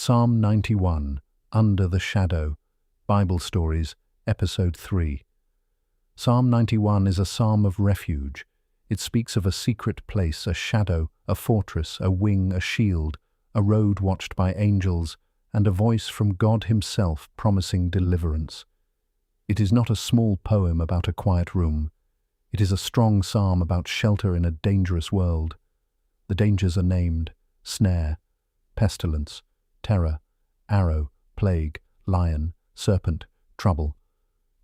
Psalm 91, Under the Shadow, Bible Stories, Episode 3. Psalm 91 is a psalm of refuge. It speaks of a secret place, a shadow, a fortress, a wing, a shield, a road watched by angels, and a voice from God Himself promising deliverance. It is not a small poem about a quiet room. It is a strong psalm about shelter in a dangerous world. The dangers are named: snare, pestilence, terror, arrow, plague, lion, serpent, trouble.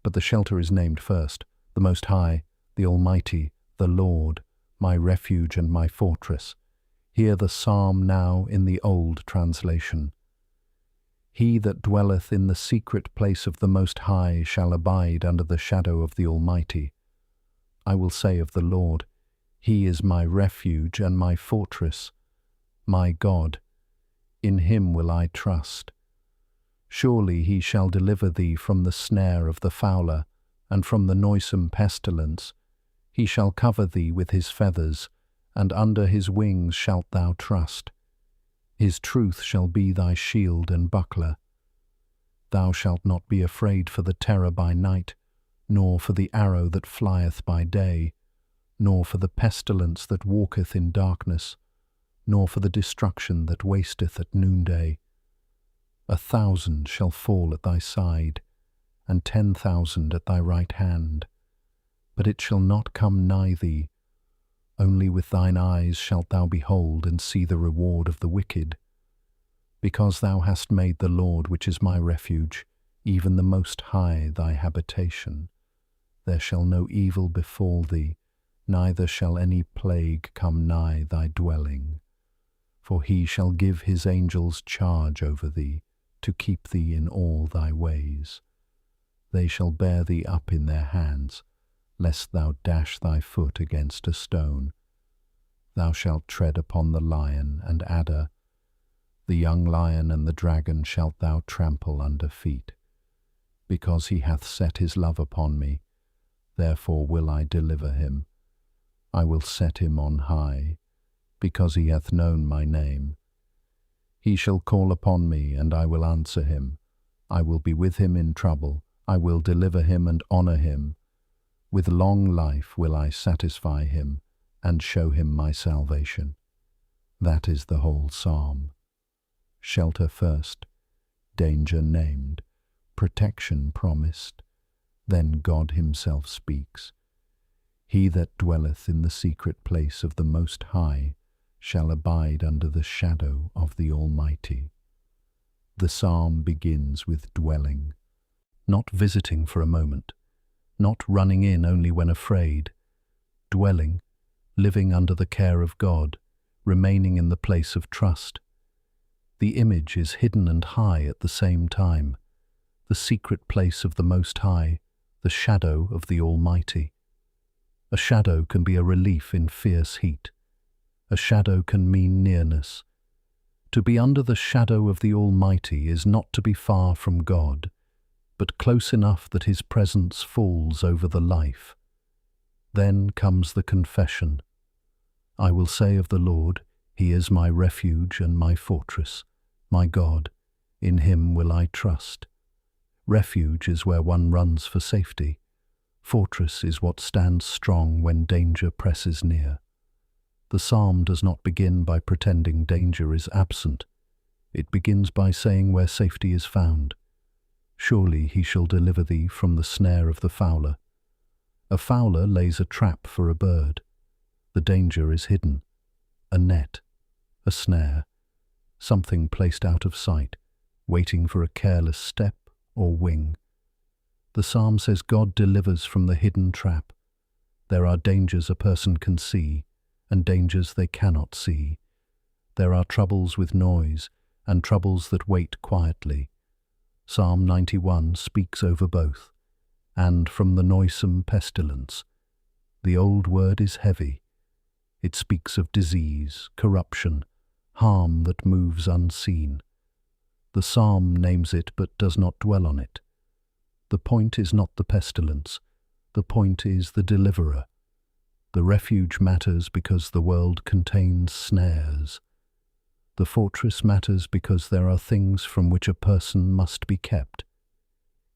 But the shelter is named first: the Most High, the Almighty, the Lord, my refuge and my fortress. Hear the psalm now in the old translation. He that dwelleth in the secret place of the Most High shall abide under the shadow of the Almighty. I will say of the Lord, He is my refuge and my fortress, my God. In Him will I trust. Surely He shall deliver thee from the snare of the fowler, and from the noisome pestilence. He shall cover thee with His feathers, and under His wings shalt thou trust. His truth shall be thy shield and buckler. Thou shalt not be afraid for the terror by night, nor for the arrow that flieth by day, nor for the pestilence that walketh in darkness, nor for the destruction that wasteth at noonday. 1,000 shall fall at thy side, and 10,000 at thy right hand, but it shall not come nigh thee. Only with thine eyes shalt thou behold and see the reward of the wicked. Because thou hast made the Lord, which is my refuge, even the Most High, thy habitation, there shall no evil befall thee, neither shall any plague come nigh thy dwelling. For He shall give His angels charge over thee, to keep thee in all thy ways. They shall bear thee up in their hands, lest thou dash thy foot against a stone. Thou shalt tread upon the lion and adder. The young lion and the dragon shalt thou trample under feet. Because He hath set His love upon me, therefore will I deliver him. I will set him on high, because he hath known my name. He shall call upon me, and I will answer him. I will be with him in trouble. I will deliver him and honor him. With long life will I satisfy him, and show him my salvation. That is the whole psalm. Shelter first, danger named, protection promised. Then God Himself speaks. He that dwelleth in the secret place of the Most High shall abide under the shadow of the Almighty. The psalm begins with dwelling, not visiting for a moment, not running in only when afraid. Dwelling, living under the care of God, remaining in the place of trust. The image is hidden and high at the same time, the secret place of the Most High, the shadow of the Almighty. A shadow can be a relief in fierce heat. A shadow can mean nearness. To be under the shadow of the Almighty is not to be far from God, but close enough that His presence falls over the life. Then comes the confession. I will say of the Lord, He is my refuge and my fortress, my God, in Him will I trust. Refuge is where one runs for safety. Fortress is what stands strong when danger presses near. The psalm does not begin by pretending danger is absent. It begins by saying where safety is found. Surely He shall deliver thee from the snare of the fowler. A fowler lays a trap for a bird. The danger is hidden. A net, a snare, something placed out of sight, waiting for a careless step or wing. The psalm says God delivers from the hidden trap. There are dangers a person can see, and dangers they cannot see. There are troubles with noise, and troubles that wait quietly. Psalm 91 speaks over both. And from the noisome pestilence. The old word is heavy. It speaks of disease, corruption, harm that moves unseen. The psalm names it but does not dwell on it. The point is not the pestilence. The point is the deliverer. The refuge matters because the world contains snares. The fortress matters because there are things from which a person must be kept.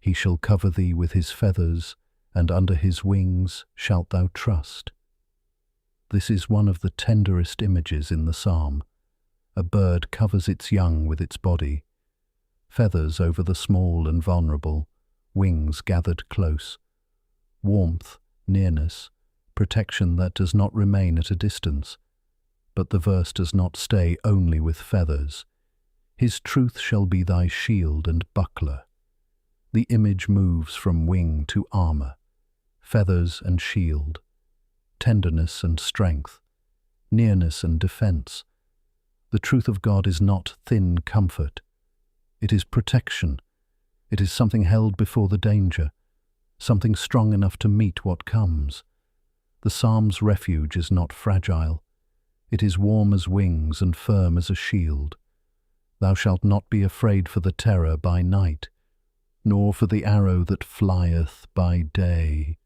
He shall cover thee with his feathers, and under his wings shalt thou trust. This is one of the tenderest images in the psalm. A bird covers its young with its body. Feathers over the small and vulnerable, wings gathered close. Warmth, nearness, protection that does not remain at a distance. But the verse does not stay only with feathers. His truth shall be thy shield and buckler. The image moves from wing to armor, feathers and shield, tenderness and strength, nearness and defense. The truth of God is not thin comfort. It is protection. It is something held before the danger, something strong enough to meet what comes. The psalm's refuge is not fragile. It is warm as wings and firm as a shield. Thou shalt not be afraid for the terror by night, nor for the arrow that flieth by day.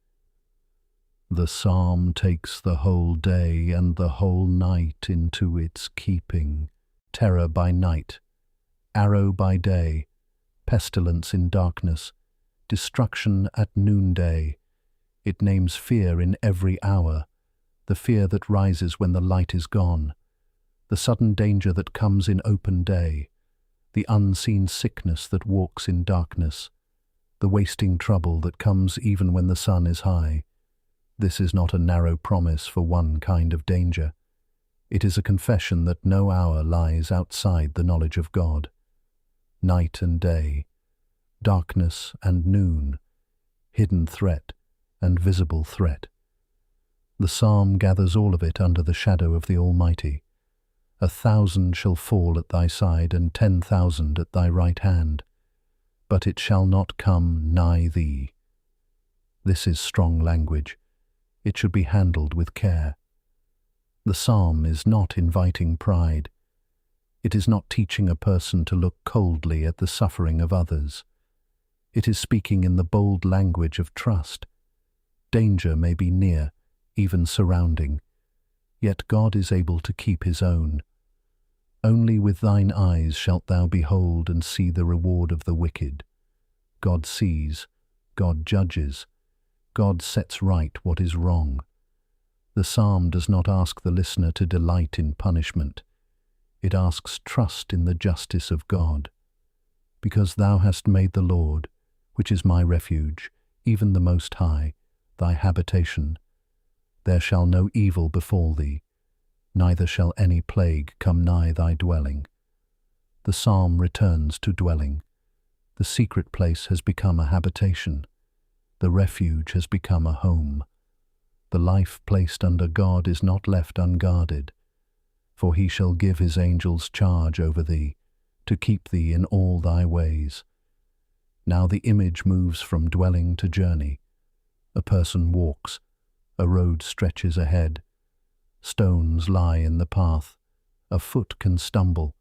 The psalm takes the whole day and the whole night into its keeping. Terror by night, arrow by day, pestilence in darkness, destruction at noonday. It names fear in every hour, the fear that rises when the light is gone, the sudden danger that comes in open day, the unseen sickness that walks in darkness, the wasting trouble that comes even when the sun is high. This is not a narrow promise for one kind of danger. It is a confession that no hour lies outside the knowledge of God. Night and day, darkness and noon, hidden threat and visible threat. The psalm gathers all of it under the shadow of the Almighty. 1,000 shall fall at thy side, and 10,000 at thy right hand, but it shall not come nigh thee. This is strong language. It should be handled with care. The psalm is not inviting pride. It is not teaching a person to look coldly at the suffering of others. It is speaking in the bold language of trust. Danger may be near, even surrounding, yet God is able to keep his own. Only with thine eyes shalt thou behold and see the reward of the wicked. God sees, God judges, God sets right what is wrong. The psalm does not ask the listener to delight in punishment. It asks trust in the justice of God. Because thou hast made the Lord, which is my refuge, even the Most High, thy habitation, there shall no evil befall thee, neither shall any plague come nigh thy dwelling. The psalm returns to dwelling. The secret place has become a habitation. The refuge has become a home. The life placed under God is not left unguarded, for he shall give his angels charge over thee, to keep thee in all thy ways. Now the image moves from dwelling to journey. A person walks. A road stretches ahead. Stones lie in the path. A foot can stumble.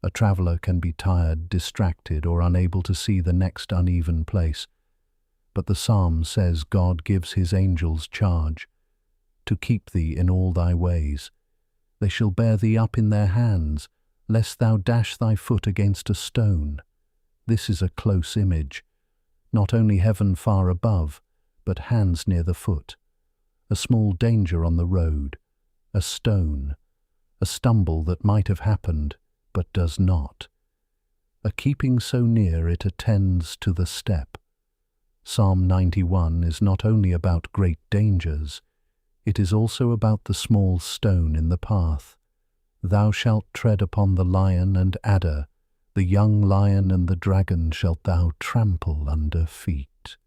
A traveller can be tired, distracted, or unable to see the next uneven place. But the psalm says God gives his angels charge, to keep thee in all thy ways. They shall bear thee up in their hands, lest thou dash thy foot against a stone. This is a close image. Not only heaven far above, but hands near the foot. A small danger on the road, a stone, a stumble that might have happened, but does not. A keeping so near it attends to the step. Psalm 91 is not only about great dangers, it is also about the small stone in the path. Thou shalt tread upon the lion and adder, the young lion and the dragon shalt thou trample under feet.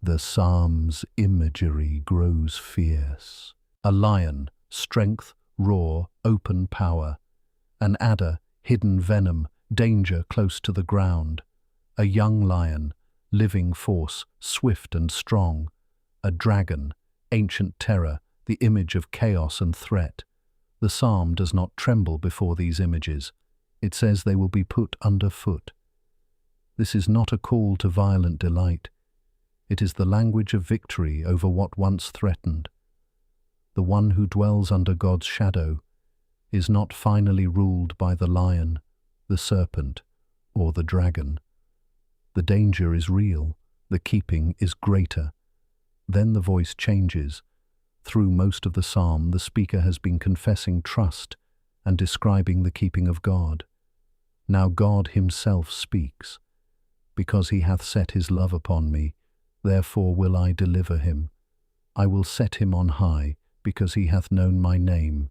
The psalm's imagery grows fierce. A lion, strength, roar, open power. An adder, hidden venom, danger close to the ground. A young lion, living force, swift and strong. A dragon, ancient terror, the image of chaos and threat. The psalm does not tremble before these images. It says they will be put underfoot. This is not a call to violent delight. It is the language of victory over what once threatened. The one who dwells under God's shadow is not finally ruled by the lion, the serpent, or the dragon. The danger is real, the keeping is greater. Then the voice changes. Through most of the psalm, the speaker has been confessing trust and describing the keeping of God. Now God himself speaks. Because he hath set his love upon me, therefore will I deliver him. I will set him on high, because he hath known my name.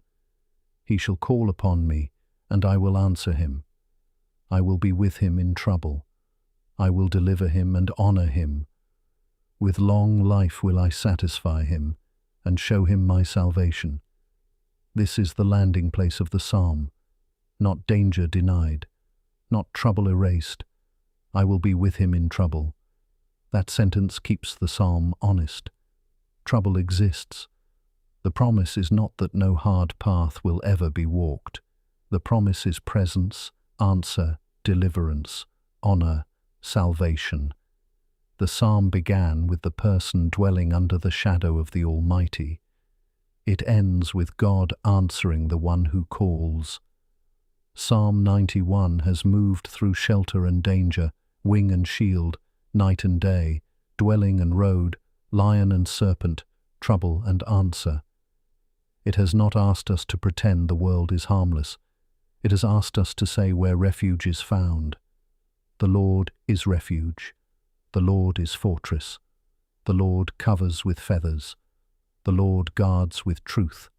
He shall call upon me, and I will answer him. I will be with him in trouble. I will deliver him and honor him. With long life will I satisfy him, and show him my salvation. This is the landing place of the psalm. Not danger denied, not trouble erased. I will be with him in trouble. That sentence keeps the psalm honest. Trouble exists. The promise is not that no hard path will ever be walked. The promise is presence, answer, deliverance, honor, salvation. The psalm began with the person dwelling under the shadow of the Almighty. It ends with God answering the one who calls. Psalm 91 has moved through shelter and danger, wing and shield, night and day, dwelling and road, lion and serpent, trouble and answer. It has not asked us to pretend the world is harmless. It has asked us to say where refuge is found. The Lord is refuge. The Lord is fortress. The Lord covers with feathers. The Lord guards with truth.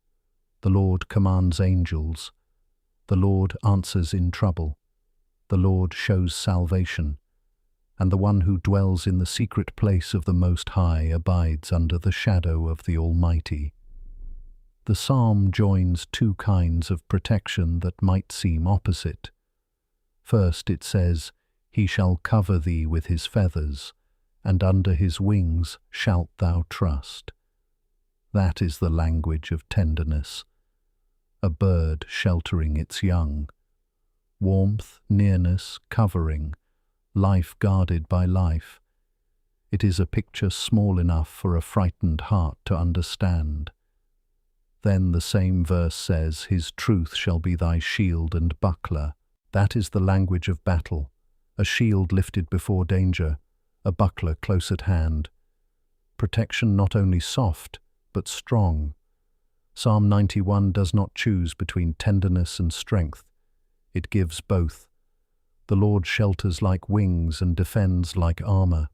The Lord commands angels. The Lord answers in trouble. The Lord shows salvation. And the one who dwells in the secret place of the Most High abides under the shadow of the Almighty. The psalm joins two kinds of protection that might seem opposite. First it says, "He shall cover thee with his feathers, and under his wings shalt thou trust." That is the language of tenderness. A bird sheltering its young. Warmth, nearness, covering, life guarded by life. It is a picture small enough for a frightened heart to understand. Then the same verse says, "His truth shall be thy shield and buckler." That is the language of battle, a shield lifted before danger, a buckler close at hand. Protection not only soft, but strong. Psalm 91 does not choose between tenderness and strength. It gives both. The Lord shelters like wings and defends like armor.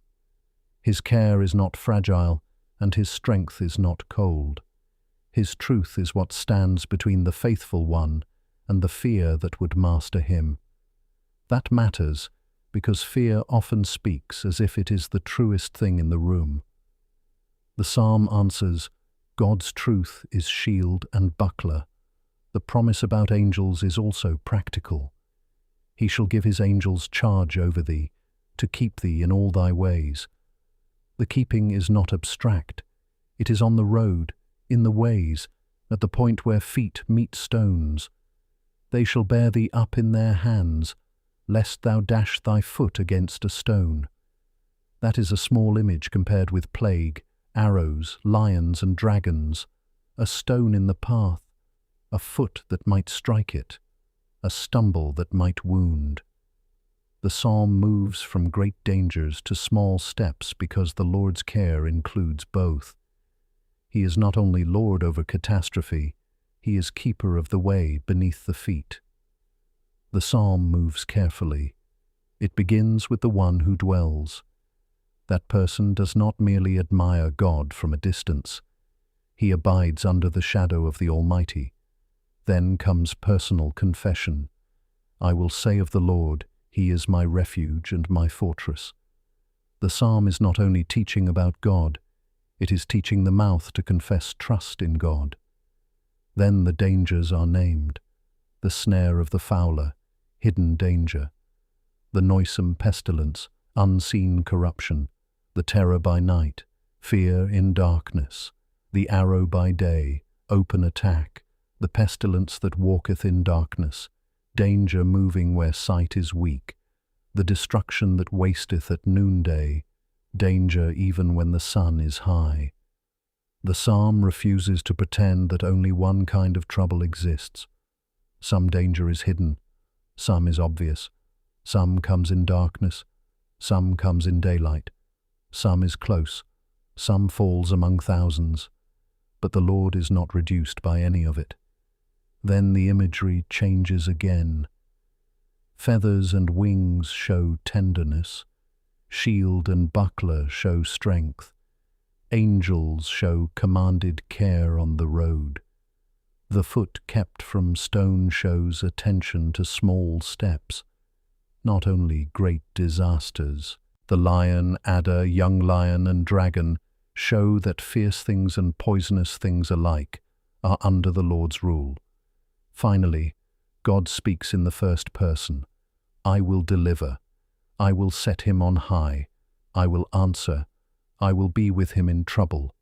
His care is not fragile, and his strength is not cold. His truth is what stands between the faithful one and the fear that would master him. That matters, because fear often speaks as if it is the truest thing in the room. The psalm answers, God's truth is shield and buckler. The promise about angels is also practical. He shall give his angels charge over thee, to keep thee in all thy ways. The keeping is not abstract. It is on the road, in the ways, at the point where feet meet stones. They shall bear thee up in their hands, lest thou dash thy foot against a stone. That is a small image compared with plague, arrows, lions and dragons, a stone in the path, a foot that might strike it, a stumble that might wound. The psalm moves from great dangers to small steps because the Lord's care includes both. He is not only Lord over catastrophe, he is keeper of the way beneath the feet. The psalm moves carefully. It begins with the one who dwells. That person does not merely admire God from a distance. He abides under the shadow of the Almighty. Then comes personal confession. I will say of the Lord, He is my refuge and my fortress. The psalm is not only teaching about God, it is teaching the mouth to confess trust in God. Then the dangers are named. The snare of the fowler, hidden danger. The noisome pestilence, unseen corruption. The terror by night, fear in darkness. The arrow by day, open attack. The pestilence that walketh in darkness. Danger moving where sight is weak. The destruction that wasteth at noonday. Danger even when the sun is high. The psalm refuses to pretend that only one kind of trouble exists. Some danger is hidden, some is obvious. Some comes in darkness, some comes in daylight. Some is close, some falls among thousands. But the Lord is not reduced by any of it. Then the imagery changes again. Feathers and wings show tenderness. Shield and buckler show strength. Angels show commanded care on the road. The foot kept from stone shows attention to small steps, not only great disasters. The lion, adder, young lion and dragon show that fierce things and poisonous things alike are under the Lord's rule. Finally, God speaks in the first person. I will deliver. I will set him on high. I will answer. I will be with him in trouble.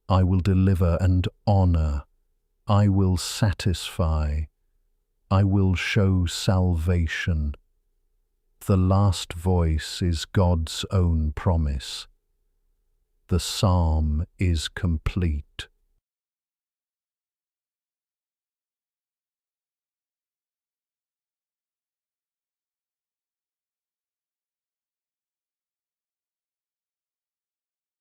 I will deliver and honor. I will satisfy. I will show salvation. The last voice is God's own promise. The psalm is complete.